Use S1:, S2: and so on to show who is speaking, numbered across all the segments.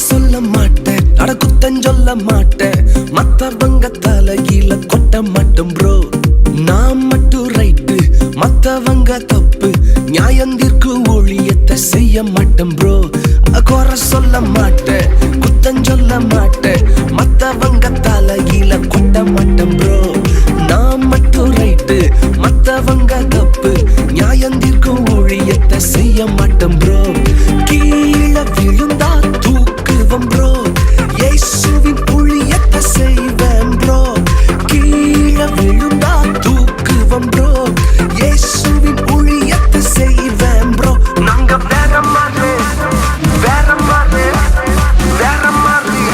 S1: சொல்ல மாட்டேன், அட குத்தம் சொல்ல மாட்டேன். மத்தவங்க தலையில கொட்ட மாட்டோம் ப்ரோ. நான் மட்டும் ரைட்டு, மத்தவங்க தப்பு. நியாயந்திற்கு ஒளியத்தை செய்ய மாட்டேன் ப்ரோ. குறை சொல்ல மாட்டேன், குத்தம் சொல்ல மாட்டேன். மத்தவங்க தலையில கொட்ட மாட்டேன் ப்ரோ. நான் மட்டும் ரைட்டு, மத்தவங்க தப்பு. நியாயந்திற்கு ஒளியத்தை செய்ய மாட்டேன் ப்ரோ. கீழே விழுந்தா தூக்குவம் ப்ரோ. இயேசுவின் ஊழியத்தை செய்வேன் ப்ரோ. கீழே விழுந்தா தூக்குவம் ப்ரோ. இயேசுவின் ஊழியத்தை செய்வேன் ப்ரோ. நாங்க வேற மாதிரி, வேற மாதிரி, வேற மாதிரி,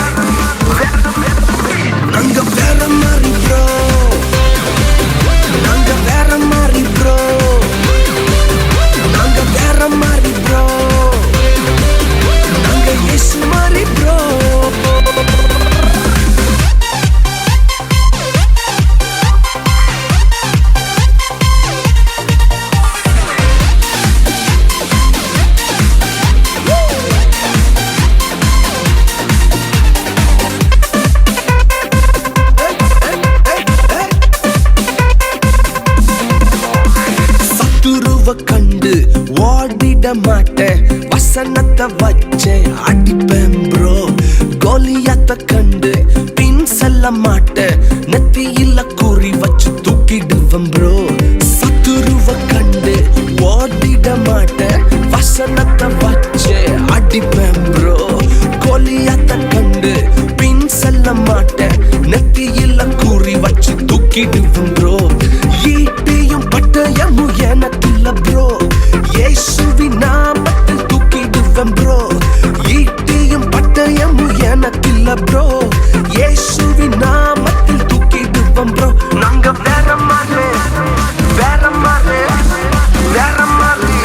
S1: நாங்க வேற மாதிரி ப்ரோ. நாங்க வேற மாதிரி ப்ரோ. நாங்க வேற மாதிரி ப்ரோ. நாங்க இயேசு மாதிரி ப்ரோ. கண்டு ஓடிட மாட்டேன், வசனத்தை வச்சே அடிப்பேன் ப்ரோ. கோலியாத்த கண்டு பின் செல்ல மாட்டேன், நெத்தியில குறி வச்சு தூக்கிடுவேன் ப்ரோ. சத்துருவ கண்டு ஓடிட மாட்டேன், வசனத்தை வச்சே அடிப்பேன் ப்ரோ. கோலியாத்த கண்டு பின் செல்ல மாட்டேன், நெத்தியில குறி வச்சு தூக்கிடுவேன் ப்ரோ. ஈட்டியும் பட்டயமும் எனக்கு ப்ரோ. இயேசுவின் நாமத்தில் தூக்கிடுவேன் ப்ரோ. ஈட்டியும் பட்டயமும் எனக்கு இல்ல ப்ரோ. இயேசுவின் நாமத்தில் தூக்கிடுவேன் ப்ரோ. நாங்க வேற மாதிரி, வேற மாதிரி, வேற மாதிரி,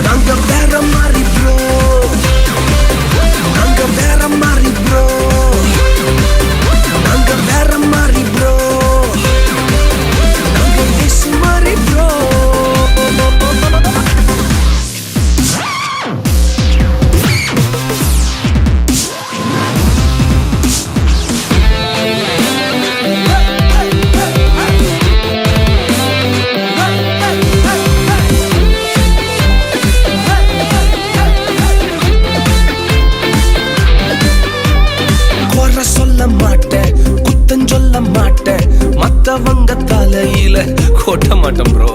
S1: நாங்க வேற மாதிரி ப்ரோ. நாங்க வேற மாதிரி ப்ரோ. நாங்க வேற மாதிரி ப்ரோ. நாங்க இயேசு மாதிரி ப்ரோ. சொல்ல மாட்டேன், குத்தம் சொல்ல மாட்டேன். மத்தவங்க தலையில கொட்ட மாட்டேன் ப்ரோ.